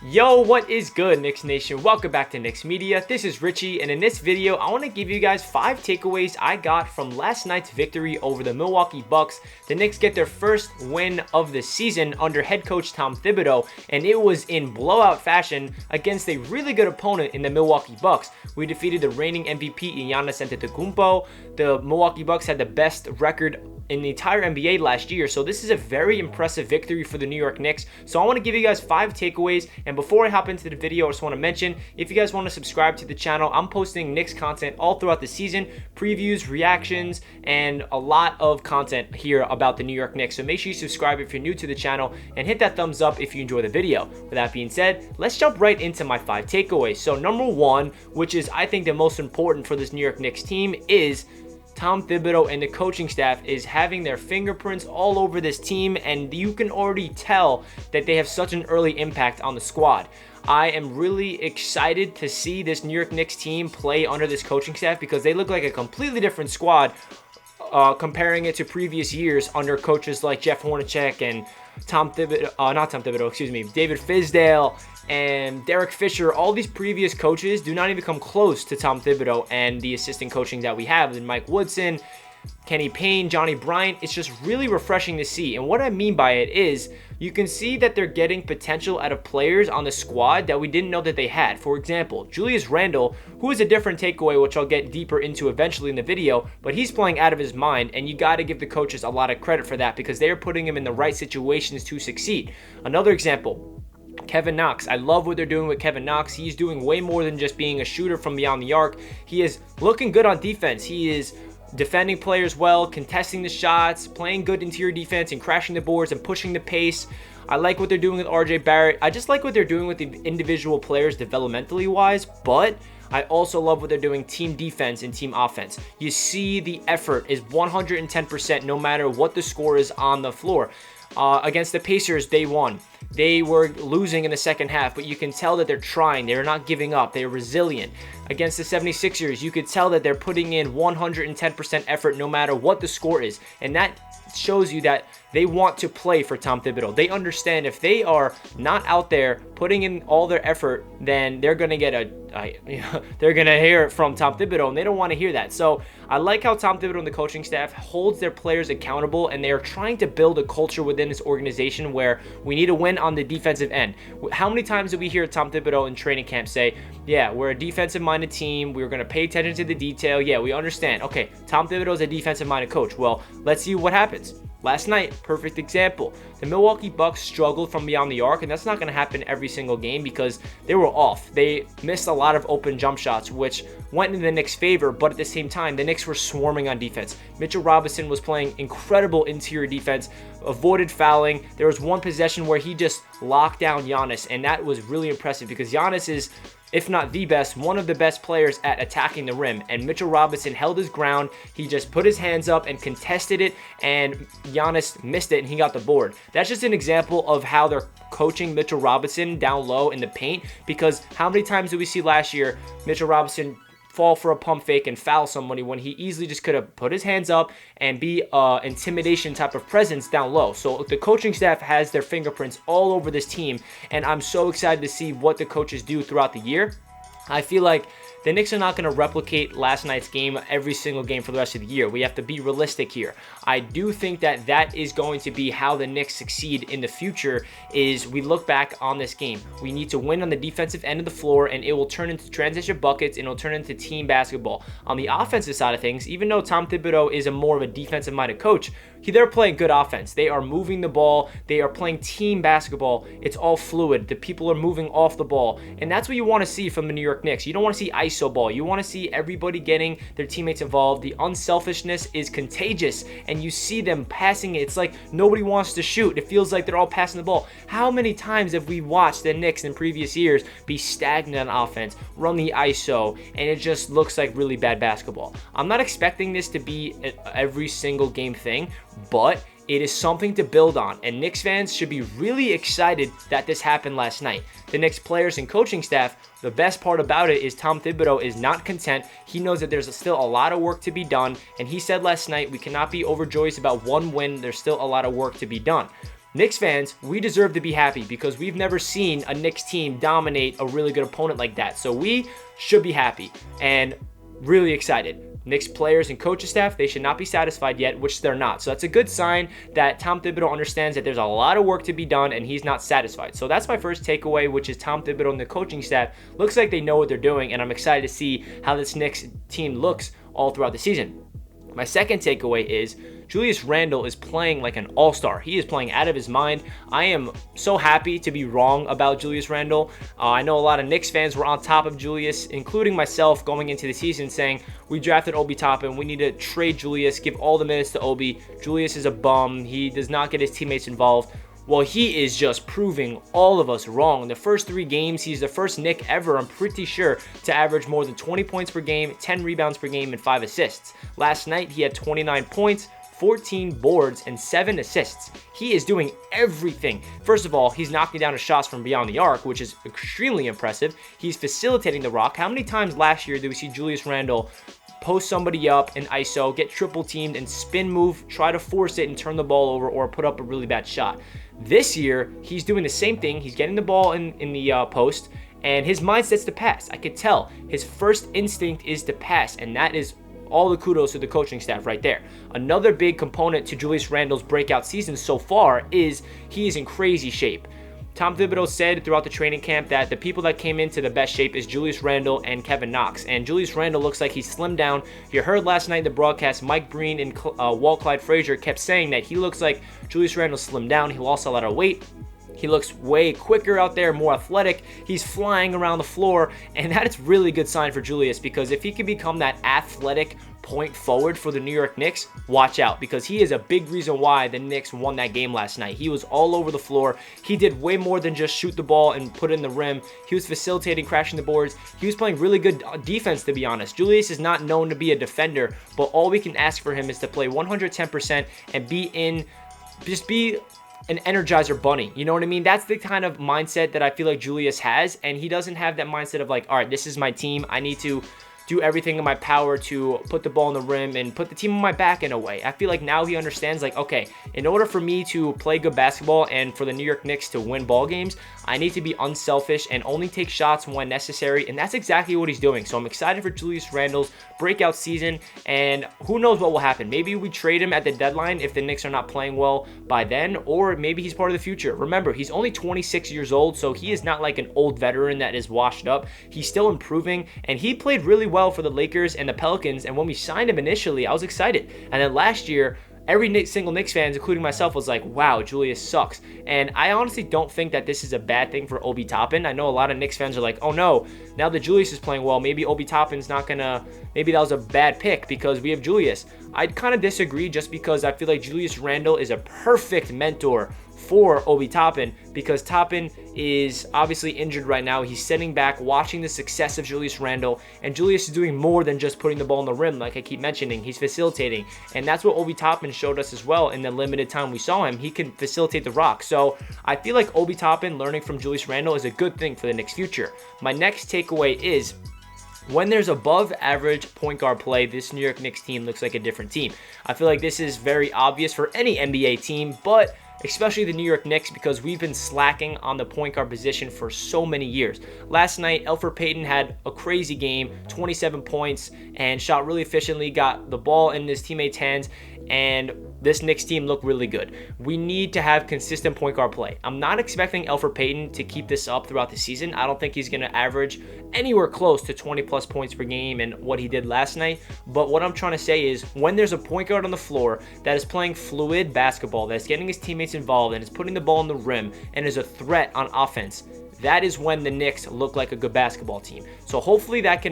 Yo, what is good, Knicks Nation? Welcome back to Knicks Media. This is Richie, and in this video, I want to give you guys 5 takeaways I got from last night's victory over the Milwaukee Bucks. The Knicks get their first win of the season under head coach Tom Thibodeau, and it was in blowout fashion against a really good opponent in the Milwaukee Bucks. We defeated the reigning MVP Giannis Antetokounmpo. The Milwaukee Bucks had the best record in the entire NBA last year, so this is a very impressive victory for the New York Knicks. So I want to give you guys 5 takeaways, and before I hop into the video, I just want to mention, if you guys want to subscribe to the channel, I'm posting Knicks content all throughout the season, previews, reactions, and a lot of content here about the New York Knicks. So make sure you subscribe if you're new to the channel, and hit that thumbs up if you enjoy the video. With that being said, let's jump right into my 5 takeaways. So number 1, which is I think the most important for this New York Knicks team, is Tom Thibodeau and the coaching staff is having their fingerprints all over this team, and you can already tell that they have such an early impact on the squad. I am really excited to see this New York Knicks team play under this coaching staff because they look like a completely different squad comparing it to previous years under coaches like Jeff Hornacek and David Fizdale and Derek Fisher. All these previous coaches do not even come close to Tom Thibodeau and the assistant coaching that we have, and Mike Woodson, Kenny Payne, Johnny Bryant. It's just really refreshing to see. And what I mean by it is you can see that they're getting potential out of players on the squad that we didn't know that they had. For example, Julius Randle, who is a different takeaway, which I'll get deeper into eventually in the video, but he's playing out of his mind, and you got to give the coaches a lot of credit for that because they are putting him in the right situations to succeed. Another example, Kevin Knox. I love what they're doing with Kevin Knox. He's doing way more than just being a shooter from beyond the arc. He is looking good on defense. He is defending players well, contesting the shots, playing good interior defense, and crashing the boards and pushing the pace. I like what they're doing with RJ Barrett. I just like what they're doing with the individual players developmentally wise, but I also love what they're doing team defense and team offense. You see the effort is 110% no matter what the score is on the floor. Against the Pacers, they won. They were losing in the second half, but you can tell that they're trying. They're not giving up. They're resilient. Against the 76ers, you could tell that they're putting in 110% effort no matter what the score is. And that shows you that they want to play for Tom Thibodeau. They understand if they are not out there putting in all their effort, then they're going to get they're going to hear it from Tom Thibodeau, and they don't want to hear that. So I like how Tom Thibodeau and the coaching staff holds their players accountable, and they are trying to build a culture within this organization where we need to win on the defensive end. How many times did we hear Tom Thibodeau in training camp say, yeah, we're a defensive-minded team. We're going to pay attention to the detail. Yeah, we understand. Okay, Tom Thibodeau is a defensive-minded coach. Well, let's see what happens. Last night, perfect example. The Milwaukee Bucks struggled from beyond the arc, and that's not going to happen every single game because they were off. They missed a lot of open jump shots, which went in the Knicks' favor, but at the same time, the Knicks were swarming on defense. Mitchell Robinson was playing incredible interior defense, avoided fouling. There was one possession where he just locked down Giannis, and that was really impressive because Giannis is, if not the best, one of the best players at attacking the rim. And Mitchell Robinson held his ground. He just put his hands up and contested it, and Giannis missed it, and he got the board. That's just an example of how they're coaching Mitchell Robinson down low in the paint, because how many times did we see last year Mitchell Robinson fall for a pump fake and foul somebody when he easily just could have put his hands up and be intimidation type of presence down low. So the coaching staff has their fingerprints all over this team, and I'm so excited to see what the coaches do throughout the year. I feel like the Knicks are not going to replicate last night's game every single game for the rest of the year. We have to be realistic here. I do think that that is going to be how the Knicks succeed in the future, is we look back on this game. We need to win on the defensive end of the floor, and it will turn into transition buckets, and it will turn into team basketball. On the offensive side of things, even though Tom Thibodeau is more of a defensive-minded coach, they're playing good offense. They are moving the ball. They are playing team basketball. It's all fluid. The people are moving off the ball, and that's what you want to see from the New York Knicks. You don't want to see ISO ball. You want to see everybody getting their teammates involved. The unselfishness is contagious, and you see them passing it. It's like nobody wants to shoot. It feels like they're all passing the ball. How many times have we watched the Knicks in previous years be stagnant on offense, run the ISO, and it just looks like really bad basketball? I'm not expecting this to be an every single game thing, but it is something to build on, and Knicks fans should be really excited that this happened last night. The Knicks players and coaching staff, the best part about it is Tom Thibodeau is not content. He knows that there's still a lot of work to be done, and he said last night we cannot be overjoyed about one win. There's still a lot of work to be done. Knicks fans, we deserve to be happy because we've never seen a Knicks team dominate a really good opponent like that. So we should be happy and really excited. Knicks players and coaching staff, they should not be satisfied yet, which they're not. So that's a good sign that Tom Thibodeau understands that there's a lot of work to be done and he's not satisfied. So that's my first takeaway, which is Tom Thibodeau and the coaching staff looks like they know what they're doing, and I'm excited to see how this Knicks team looks all throughout the season. My second takeaway is Julius Randle is playing like an all-star. He is playing out of his mind. I am so happy to be wrong about Julius Randle. I know a lot of Knicks fans were on top of Julius, including myself going into the season, saying we drafted Obi Toppin. We need to trade Julius, give all the minutes to Obi. Julius is a bum. He does not get his teammates involved. Well, he is just proving all of us wrong. In the first 3 games, he's the first Knick ever, I'm pretty sure, to average more than 20 points per game, 10 rebounds per game, and 5 assists. Last night, he had 29 points, 14 boards, and 7 assists. He is doing everything. First of all, he's knocking down his shots from beyond the arc, which is extremely impressive. He's facilitating the rock. How many times last year did we see Julius Randle post somebody up in ISO, get triple teamed, and spin move, try to force it and turn the ball over or put up a really bad shot? This year, he's doing the same thing. He's getting the ball in the post, and his mindset's to pass. I could tell his first instinct is to pass, and that is all the kudos to the coaching staff right there. Another big component to Julius Randle's breakout season so far is he is in crazy shape. Tom Thibodeau said throughout the training camp that the people that came into the best shape is Julius Randle and Kevin Knox. And Julius Randle looks like he's slimmed down. You heard last night in the broadcast, Mike Breen and Walt Clyde Frazier kept saying that he looks like Julius Randle slimmed down. He lost a lot of weight. He looks way quicker out there, more athletic. He's flying around the floor, and that is really good sign for Julius, because if he can become that athletic point forward for the New York Knicks, watch out, because he is a big reason why the Knicks won that game last night. He was all over the floor. He did way more than just shoot the ball and put it in the rim. He was facilitating, crashing the boards. He was playing really good defense, to be honest. Julius is not known to be a defender, but all we can ask for him is to play 110% and be an energizer bunny. You know what I mean? That's the kind of mindset that I feel like Julius has, and he doesn't have that mindset of like, all right, this is my team. I need to do everything in my power to put the ball in the rim and put the team on my back in a way. I feel like now he understands, like, okay, in order for me to play good basketball and for the New York Knicks to win ball games, I need to be unselfish and only take shots when necessary, and that's exactly what he's doing. So I'm excited for Julius Randle's breakout season, and who knows what will happen. Maybe we trade him at the deadline if the Knicks are not playing well by then, or maybe he's part of the future. Remember, he's only 26 years old, so he is not like an old veteran that is washed up. He's still improving, and he played really well for the Lakers and the Pelicans, and when we signed him initially, I was excited. And then last year, every single Knicks fans, including myself, was like, wow, Julius sucks. And I honestly don't think that this is a bad thing for Obi Toppin. I know a lot of Knicks fans are like, oh no, now that Julius is playing well, maybe Obi Toppin's not gonna, maybe that was a bad pick because we have Julius. I'd kind of disagree, just because I feel like Julius Randle is a perfect mentor for Obi Toppin, because Toppin is obviously injured right now. He's sitting back watching the success of Julius Randle, and Julius is doing more than just putting the ball in the rim, like I keep mentioning. He's facilitating, and that's what Obi Toppin showed us as well in the limited time we saw him. He can facilitate the rock. So I feel like Obi Toppin learning from Julius Randle is a good thing for the Knicks' future. My next takeaway is, when there's above average point guard play, this New York Knicks team looks like a different team. I feel like this is very obvious for any NBA team, but especially the New York Knicks, because we've been slacking on the point guard position for so many years. Last night, Elfrid Payton had a crazy game, 27 points, and shot really efficiently, got the ball in his teammates' hands, and this Knicks team looked really good. We need to have consistent point guard play. I'm not expecting Elfrid Payton to keep this up throughout the season. I don't think he's going to average anywhere close to 20 plus points per game and what he did last night. But what I'm trying to say is, when there's a point guard on the floor that is playing fluid basketball, that's getting his teammates involved and is putting the ball in the rim and is a threat on offense, that is when the Knicks look like a good basketball team. So hopefully that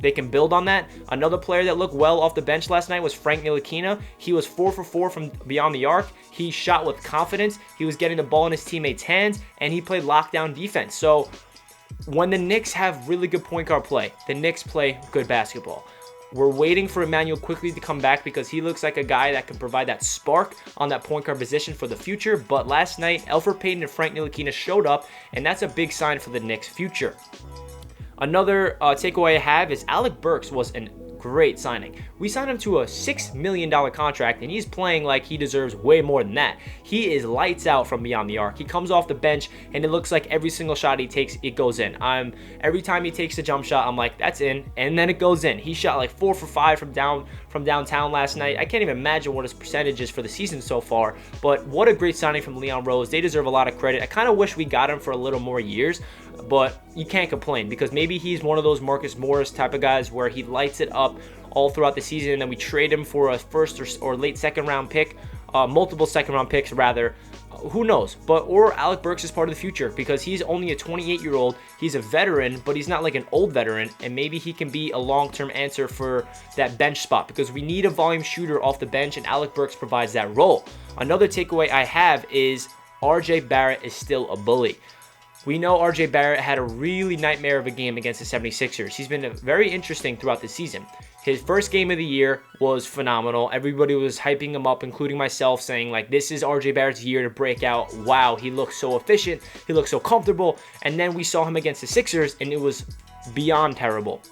they can build on that. Another player that looked well off the bench last night was Frank Ntilikina. He was 4 for 4 from beyond the arc. He shot with confidence. He was getting the ball in his teammates' hands, and he played lockdown defense. So when the Knicks have really good point guard play, the Knicks play good basketball. We're waiting for Emmanuel quickly to come back, because he looks like a guy that can provide that spark on that point guard position for the future. But last night, Elfrid Payton and Frank Ntilikina showed up, and that's a big sign for the Knicks' future. Another takeaway I have is Alec Burks was a great signing. We signed him to a $6 million contract, and he's playing like he deserves way more than that. He is lights out from beyond the arc. He comes off the bench, and it looks like every single shot he takes, it goes in. Every time he takes a jump shot, I'm like, that's in, and then it goes in. He shot like 4 for 5 from downtown last night. I can't even imagine what his percentage is for the season so far, but what a great signing from Leon Rose. They deserve a lot of credit. I kind of wish we got him for a little more years, but you can't complain because maybe he's one of those Marcus Morris type of guys where he lights it up all throughout the season, and then we trade him for a first or late second round pick, multiple second round picks rather. Who knows? Or Alec Burks is part of the future because he's only a 28-year-old. He's a veteran, but he's not like an old veteran, and maybe he can be a long-term answer for that bench spot because we need a volume shooter off the bench, and Alec Burks provides that role. Another takeaway I have is RJ Barrett is still a bully. We know RJ Barrett had a really nightmare of a game against the 76ers. He's been very interesting throughout the season. His first game of the year was phenomenal. Everybody was hyping him up, including myself, saying like, this is RJ Barrett's year to break out. Wow, he looks so efficient. He looks so comfortable. And then we saw him against the Sixers, and it was beyond terrible.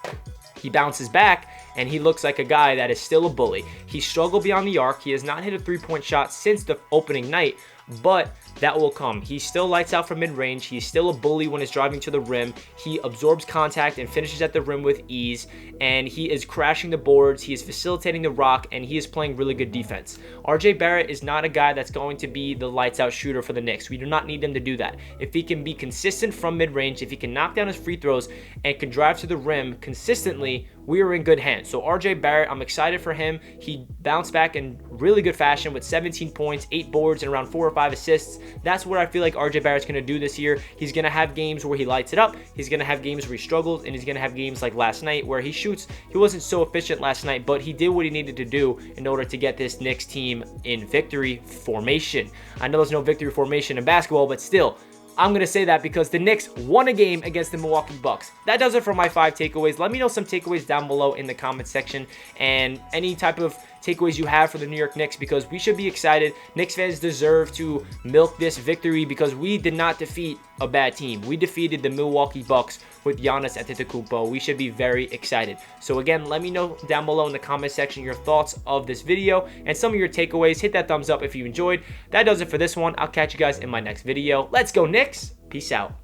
He bounces back, and he looks like a guy that is still a bully. He struggled beyond the arc. He has not hit a three-point shot since the opening night, but that will come. He still lights out from mid-range. He's still a bully when he's driving to the rim. He absorbs contact and finishes at the rim with ease, and he is crashing the boards. He is facilitating the rock, and he is playing really good defense. RJ Barrett is not a guy that's going to be the lights-out shooter for the Knicks. We do not need him to do that. If he can be consistent from mid-range, if he can knock down his free throws and can drive to the rim consistently, we are in good hands. So RJ Barrett, I'm excited for him. He bounced back in really good fashion with 17 points, 8 boards, and around 4 or 5 assists. That's what I feel like RJ Barrett's going to do this year. He's going to have games where he lights it up. He's going to have games where he struggles, and he's going to have games like last night where he shoots. He wasn't so efficient last night, but he did what he needed to do in order to get this Knicks team in victory formation. I know there's no victory formation in basketball, but still, I'm going to say that because the Knicks won a game against the Milwaukee Bucks. That does it for my 5 takeaways. Let me know some takeaways down below in the comment section and any type of takeaways you have for the New York Knicks because we should be excited. Knicks fans deserve to milk this victory because we did not defeat a bad team. We defeated the Milwaukee Bucks with Giannis Antetokounmpo. We should be very excited. So again, let me know down below in the comment section your thoughts of this video and some of your takeaways. Hit that thumbs up if you enjoyed. That does it for this one. I'll catch you guys in my next video. Let's go Knicks. Peace out.